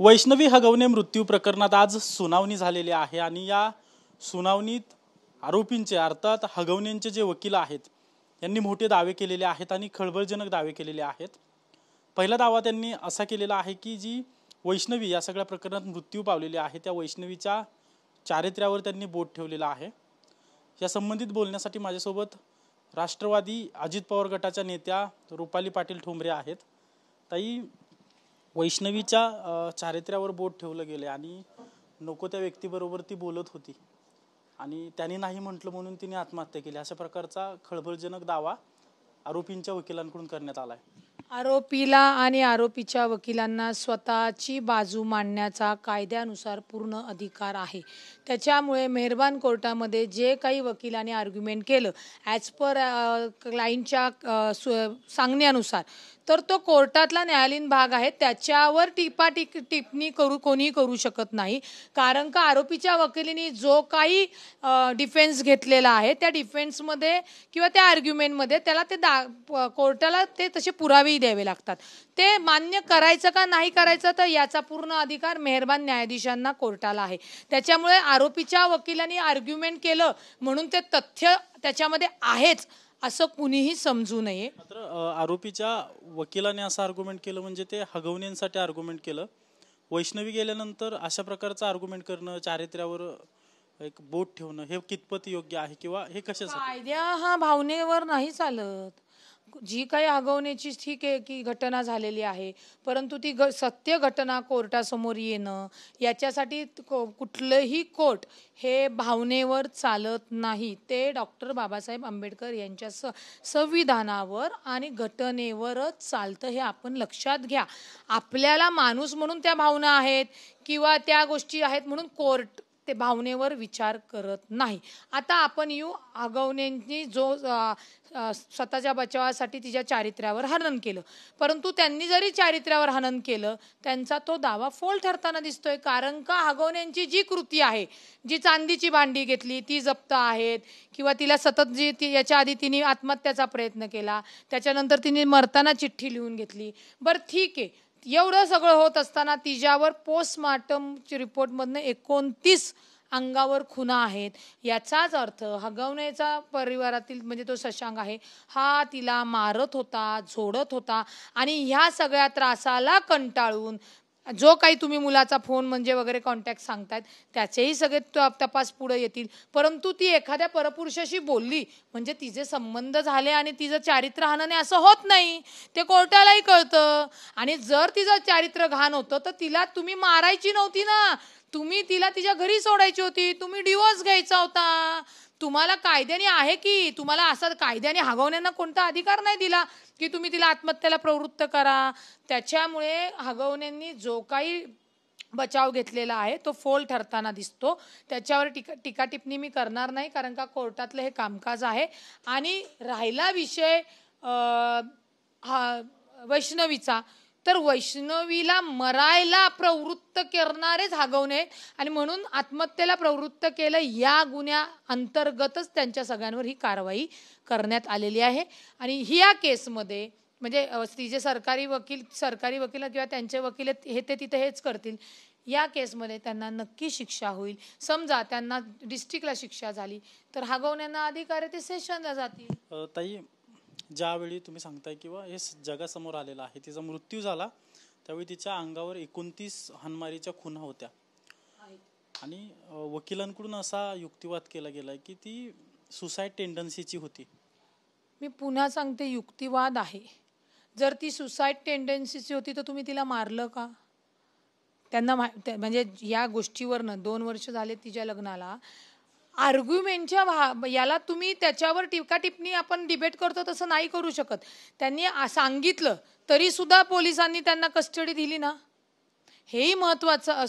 वैष्णवी हगवणे मृत्यू प्रकरणात आज सुनावणी झालेली आहे आणि या सुनावणीत आरोपींचे अर्थात हगवणेंचे जे वकील आहेत त्यांनी मोठे दावे केलेले आहेत आणि खळबळजनक दावे केलेले आहेत। पहिला दावा त्यांनी असा केलेला आहे की जी वैष्णवी या सगळ्या प्रकरणात मृत्यू पावलेली आहे त्या वैष्णवीच्या चारित्र्यावर त्यांनी बोट ठेवलेला आहे। या संबंधित बोलण्यासाठी माझ्यासोबत राष्ट्रवादी अजित पवार गटाच्या नेत्या रुपाली पाटील ठोंबरे आहेत। ताई, वैष्णवीच्या चारित्र्यावर बोट ठेवलं गेले आणि नको त्या व्यक्तीबरोबर ती बोलत होती आणि त्यांनी नाही म्हटलं म्हणून तिने आत्महत्या केली, अशा प्रकारचा खळबळजनक दावा आरोपींच्या वकिलांकडून करण्यात आलाय। आरोपीला आणि आरोपीच्या वकिलांना स्वतःची बाजू मांडण्याचा कायद्यानुसार पूर्ण अधिकार आहे। त्याच्यामुळे मेहरबान कोर्टामध्ये जे काही वकिलांनी आर्ग्युमेंट केलं ॲज पर क्लायंटच्या सांगण्यानुसार तर तो कोर्टातला न्यायालयीन भाग आहे, त्याच्यावर टिप्पणी कोणीही करू शकत नाही। कारण का आरोपीच्या वकिलीने जो काही डिफेन्स घेतलेला आहे त्या डिफेन्समध्ये किंवा त्या आर्ग्युमेंटमध्ये त्याला ते कोर्टाला ते तसे पुरावेही द्यावे लागतात। ते मान्य करायचं का नाही करायचं तर याचा पूर्ण अधिकार मेहरबान न्यायाधीशांना कोर्टाला आहे। त्याच्यामुळे आरोपीच्या वकिलांनी आर्ग्युमेंट केलं म्हणून ते तथ्य त्याच्यामध्ये आहेच असं कुणीही समजू नये। मात्र आरोपीच्या वकिलाने असं आर्ग्युमेंट केलं म्हणजे ते हगवणेंसाठी आर्ग्युमेंट केलं। वैष्णवी गेल्यानंतर अशा प्रकारचं आर्ग्युमेंट करणं, चारित्र्यावर एक बोट ठेवणं हे कितपत योग्य आहे किंवा हे कशासाठी? कायद्या हा भावनेवर नाही चालत। जी काही हगवण्याची ठीक आहे की घटना झालेली आहे, परंतु ती सत्य घटना कोर्टासमोर येणं याच्यासाठी कुठलंही कोर्ट हे भावनेवर चालत नाही। ते डॉक्टर बाबासाहेब आंबेडकर यांच्या संविधानावर आणि घटनेवरच चालतं, हे आपण लक्षात घ्या। आपल्याला माणूस म्हणून त्या भावना आहेत किंवा त्या गोष्टी आहेत म्हणून कोर्ट ते भावनेवर विचार करत नाही। आता आपण हगवणेंनी जो स्वतःच्या बचावासाठी तिच्या चारित्र्यावर हनन केलं, परंतु त्यांनी जरी चारित्र्यावर हनन केलं त्यांचा तो दावा फोल ठरताना दिसतोय। कारण का हगवणेंची जी कृती आहे, जी चांदीची भांडी घेतली ती जप्त आहेत किंवा तिला सतत याच्या आधी तिने आत्महत्याचा प्रयत्न केला, त्याच्यानंतर तिने मरताना चिठ्ठी लिहून घेतली। बरं ठीक आहे, एवढं सगळं होत असताना तिच्यावर पोस्टमार्टम रिपोर्टमधनं 29 अंगावर खुणा आहेत। याचाच अर्थ हगवणेचा परिवारातील म्हणजे तो शशांक आहे हा तिला मारत होता, झोडत होता आणि ह्या सगळ्या त्रासाला कंटाळून जो काही तुम्ही मुलाचा फोन म्हणजे वगैरे कॉन्टॅक्ट सांगतायत त्याचेही सगळे तपास पुढे येतील। परंतु ती एखाद्या परपुरुषाशी बोलली म्हणजे तिचे संबंध झाले आणि तिचं चारित्र्य हाणणे असं होत नाही, ते कोर्टालाही कळतं। आणि जर तिचं चारित्र्य घाण होतं तर तिला तुम्ही मारायची नव्हती ना, तुम्ही तिला तिच्या घरी सोडायची होती, तुम्ही डिवोर्स घ्यायचा होता। तुम्हाला कायद्याने आहे की तुम्हाला असं कायद्याने हगवण्यांना कोणता अधिकार नाही दिला की तुम्ही तिला आत्महत्येला प्रवृत्त करा। त्याच्यामुळे हगवण्यांनी जो काही बचाव घेतलेला आहे तो फोल ठरताना दिसतो। त्याच्यावर टीका टिप्पणी मी करणार नाही कारण का कोर्टातलं हे कामकाज आहे। आणि राहिला विषय वैष्णवीचा, तर वैष्णवीला मरायला प्रवृत्त करणारेच हगवणे आणि म्हणून आत्महत्येला प्रवृत्त केलं या गुन्ह्या अंतर्गतच त्यांच्या सगळ्यांवर ही कारवाई करण्यात आलेली आहे। आणि ह्या केसमध्ये म्हणजे तिचे सरकारी वकील किंवा त्यांचे वकील हे ते तिथे हेच करतील। या केसमध्ये त्यांना नक्की शिक्षा होईल। समजा त्यांना डिस्ट्रिक्टला शिक्षा झाली तर हगवण्यांना अधिकार आहे ते सेशनला जातील। ताई, ज्यावेळी तुम्ही सांगताय किंवा हे जगासमोर आलेलं आहे तिचा मृत्यू झाला त्यावेळी तिच्या अंगावर 29 हाणमारीच्या खुणा होत्या आणि वकिलांकडून असा युक्तिवाद केला गेलाय की ती सुसाईड टेंडन्सीची होती। मी पुन्हा सांगते, युक्तिवाद आहे। जर ती सुसाईड टेंडन्सीची होती तर तुम्ही तिला मारलं का? त्यांना म्हणजे या गोष्टीवरनं 2 वर्ष झाले तिच्या लग्नाला, आर्ग्युमेंटच्या याला तुम्ही त्याच्यावर टीका टिप्पणी आपण डिबेट करतो तसं नाही करू शकत। त्यांनी सांगितलं तरी सुद्धा पोलिसांनी त्यांना कस्टडी दिली ना, हेही महत्त्वाचं।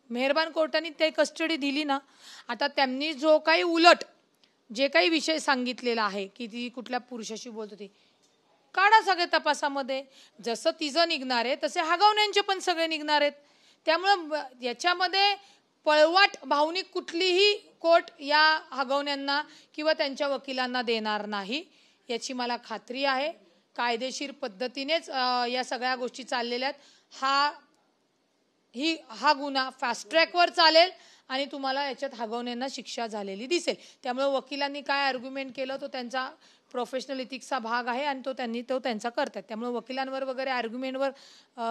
मेहरबान कोर्टाने ते कस्टडी दिली ना। आता त्यांनी जो काही उलट जे काही विषय सांगितलेला आहे की ती कुठल्या पुरुषाशी बोलत होती, काढा सगळे तपासामध्ये। जसं तिचं निघणार आहे तसे हगवण्यांचे पण सगळे निघणार आहेत। त्यामुळं याच्यामध्ये पळवाट भावनिक कुठलीही कोर्ट या हगवण्यांना किंवा त्यांच्या वकिलांना देणार नाही याची मला खात्री आहे। कायदेशीर पद्धतीनेच या सगळ्या गोष्टी चाललेल्या आहेत। हा हा गुन्हा फास्ट ट्रॅकवर चालेल आणि तुम्हाला याच्यात हगवण्यांना शिक्षा झालेली दिसेल. त्यामुळे वकिलांनी काय आर्ग्युमेंट केलं तो त्यांचा प्रोफेशनल इथिक्सचा भाग आहे आणि तो त्यांचा करतात. त्यामुळे वकिलांवर वगैरे आर्ग्युमेंटवर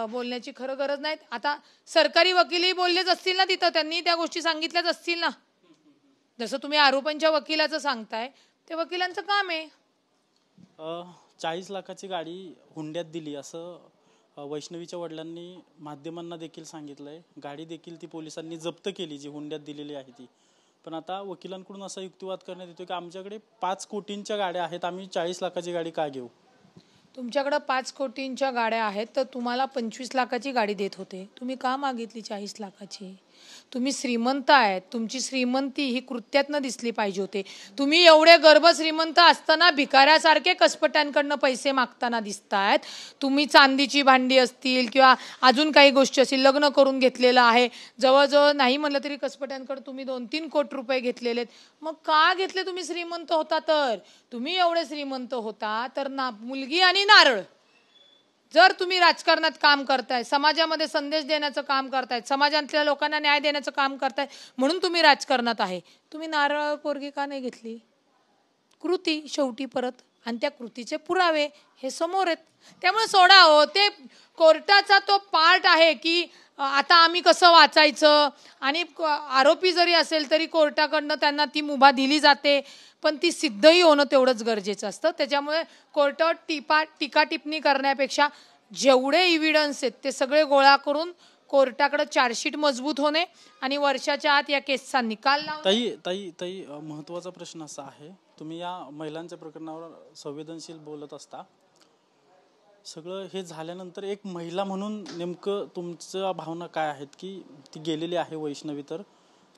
बोलण्याची खरं गरज नाही. आता सरकारी वकीलही बोललेच असतील ना तिथं, त्यांनी त्या गोष्टी सांगितल्याच असतील ना. जसं तुम्ही आरोपांच्या वकिलाचं सांगताय ते वकिलांचं काम आहे. 40 लाखाची गाडी हुंड्यात दिली असं वैष्णवीच्या वडिलांनी माध्यमांना देखील सांगितलंय. गाडी देखील ती पोलिसांनी जप्त केली जी हुंड्यात दिलेली आहे ती. पण आता वकिलांकडून असा युक्तिवाद करण्यात येतो की आमच्याकडे 5 कोटींच्या गाड्या आहेत, आम्ही 40 लाखाची गाडी का घेऊ. तुमच्याकडे 5 कोटींच्या गाड्या आहेत तर तुम्हाला 25 लाखाची गाडी देत होते, तुम्ही का मागितली 40 लाखाची. तुम्ही श्रीमंत आहेत, तुमची श्रीमंती ही कृत्यातनं दिसली पाहिजे होते. तुम्ही एवढे गर्भ श्रीमंत असताना भिकाऱ्यासारखे कसपट्यांकडनं पैसे मागताना दिसतायत. तुम्ही चांदीची भांडी असतील किंवा अजून काही गोष्टी असतील, लग्न करून घेतलेलं आहे, जवळजवळ नाही म्हणलं तरी कसपट्यांकडे तुम्ही 2-3 कोटी रुपये घेतलेले. मग का घेतले. तुम्ही श्रीमंत होता तर. तुम्ही एवढे श्रीमंत होता तर ना मुलगी आणि नारळ. जर तुम्ही राजकारणात काम करताय, समाजामध्ये संदेश देण्याचं काम करताय, समाजातल्या लोकांना न्याय देण्याचं काम करताय म्हणून तुम्ही राजकारणात आहे, तुम्ही नारळ पोरगी का नाही घेतली. कृती शेवटी परत आणि त्या कृतीचे पुरावे हे समोर आहेत. त्यामुळे सोडा हो, ते कोर्टाचा तो पार्ट आहे की आता आम्ही कसं वाचायचं. आणि आरोपी जरी असेल तरी कोर्टाकडनं त्यांना ती मुभा दिली जाते, पण ती सिद्धही होणं तेवढंच गरजेचं असतं. त्याच्यामुळे कोर्टावर टीका टिप्पणी करण्यापेक्षा जेवढे इव्हिडन्स आहेत ते सगळे गोळा करून कोर्टाकडे चार्जशीट मजबूत होणे आणि वर्षाच्या आत या केसचा निकाल लावणे. ताई महत्त्वाचा प्रश्न असा आहे, तुम्ही या महिलांच्या प्रकरणावर संवेदनशील बोलत असता. सगळं हे झाल्यानंतर एक महिला म्हणून नेमकं तुमच्या भावना काय आहेत की ती गेलेली आहे वैष्णवी, तर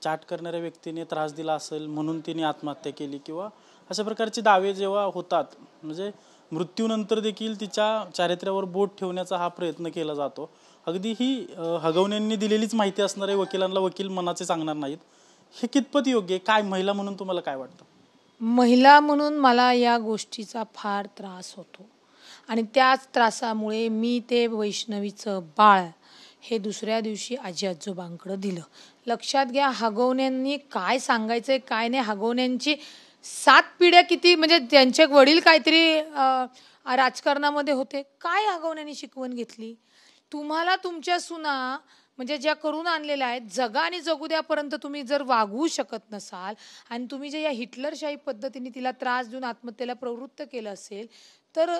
चाट करणाऱ्या व्यक्तीने त्रास दिला असेल म्हणून तिने आत्महत्या केली किंवा अशा प्रकारचे दावे जेव्हा होतात, म्हणजे मृत्यूनंतर देखील तिच्या चारित्र्यावर बोट ठेवण्याचा हा प्रयत्न केला जातो. अगदी ही हगवण्यांनी दिलेलीच माहिती असणारे वकिलांना वकील मनाचे सांगणार नाहीत, हे कितपत योग्य आहे. काय महिला म्हणून तुम्हाला काय वाटतं. महिला म्हणून मला या गोष्टीचा फार त्रास होतो आणि त्याच त्रासामुळे मी ते वैष्णवीचं बाळ हे दुसऱ्या दिवशी आजी आजोबांकडे दिलं. लक्षात घ्या, हगवण्यांनी काय सांगायचंय काय नाही. हगवण्यांची 7 पिढ्या किती, म्हणजे त्यांचे वडील काहीतरी राजकारणामध्ये होते. काय हगवण्यांनी शिकवण घेतली तुम्हाला. तुमच्या सुना म्हणजे ज्या करून आणलेल्या आहेत, जगा आणि जगू द्यापर्यंत तुम्ही जर वागवू शकत नसाल आणि तुम्ही जे या हिटलरशाही पद्धतीने तिला त्रास देऊन आत्महत्येला प्रवृत्त केलं असेल तर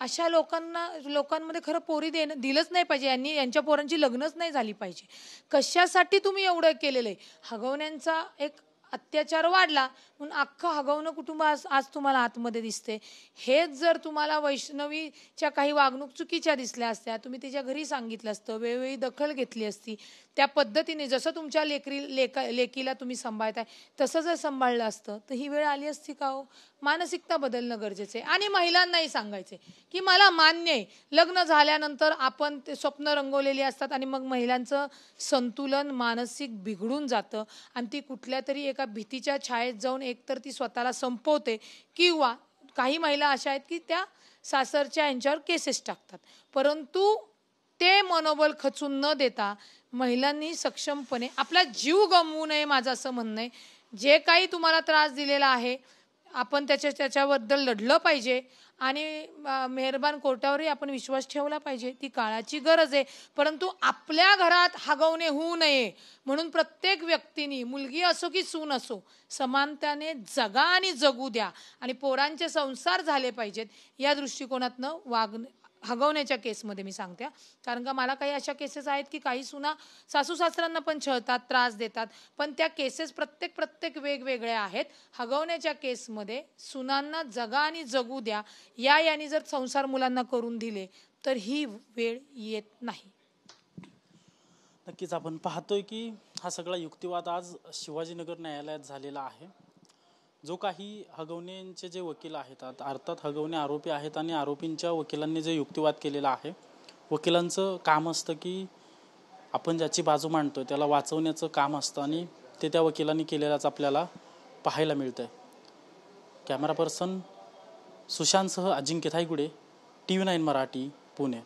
अशा लोकांमध्ये खरं पोरी दिलंच नाही पाहिजे. यांच्या पोरांची लग्नच नाही झाली पाहिजे. कशासाठी तुम्ही एवढं केलेलं आहे. हगवण्यांचा एक अत्याचार वाढला म्हणून अख्खं हगवणं कुटुंब आज तुम्हाला आतमध्ये दिसते. हेच जर तुम्हाला वैष्णवीच्या काही वागणूक चुकीच्या दिसल्या असत्या, तुम्ही तिच्या घरी सांगितलं असतं, वेळोवेळी दखल घेतली असती, त्या पद्धतीने जसं तुमच्या लेकीला तुम्ही सांभाळताय तसं जर सांभाळलं असतं तर ही वेळ आली असती का हो. मानसिकता बदलणं गरजेचं आहे. आणि महिलांनाही सांगायचे की मला मान्य आहे लग्न झाल्यानंतर आपण ते स्वप्न रंगवलेली असतात आणि मग महिलांचं संतुलन मानसिक बिघडून जातं आणि ती कुठल्या तरी एका भीतीच्या छायेत जाऊन एकतर ती स्वतःला संपवते किंवा काही महिला अशा आहेत की त्या सासरच्या यांच्यावर केसेस टाकतात. परंतु ते मनोबल खचून न देता महिलांनी सक्षमपणे आपला जीव गमवू नये माझं असं म्हणणं आहे. जे काही तुम्हाला त्रास दिलेला आहे आपण त्याच्याबद्दल लढलं पाहिजे आणि मेहरबान कोर्टावरही आपण विश्वास ठेवला पाहिजे. ती काळाची गरज आहे. परंतु आपल्या घरात हगवणे होऊ नये म्हणून प्रत्येक व्यक्तीने, मुलगी असो की सून असो, समानतेने जगा आणि जगू द्या आणि पोरांचे संसार झाले पाहिजेत या दृष्टिकोनातनं हगवण्याच्या केसमध्ये मी सांगते. कारण का मला काही अशा केसेस आहेत की काही सुना सासू सासऱ्यांना पण छळतात, त्रास देतात, पण त्या केसेस प्रत्येक वेगवेगळ्या आहेत. हगवण्याच्या केसमध्ये सुनांना जगा आणि जगू द्या याने जर संसार मुलांना करून दिले तर ही वेळ येत नाही. नक्कीच आपण पाहतोय की हा सगळा युक्तिवाद आज शिवाजीनगर न्यायालयात झालेला आहे. जो काही हगवण्यांचे जे वकील आहेत, अर्थात हगवणे आरोपी आहेत आणि आरोपींच्या वकिलांनी जे युक्तिवाद केलेला आहे, वकिलांचं काम असतं की आपण ज्याची बाजू मांडतोय त्याला वाचवण्याचं काम असतं आणि ते त्या वकिलांनी केलेलाच आपल्याला पाहायला मिळतंय. कॅमेरा पर्सन सुशांतसह अजिंक्य थायगुडे, TV9 मराठी, पुणे.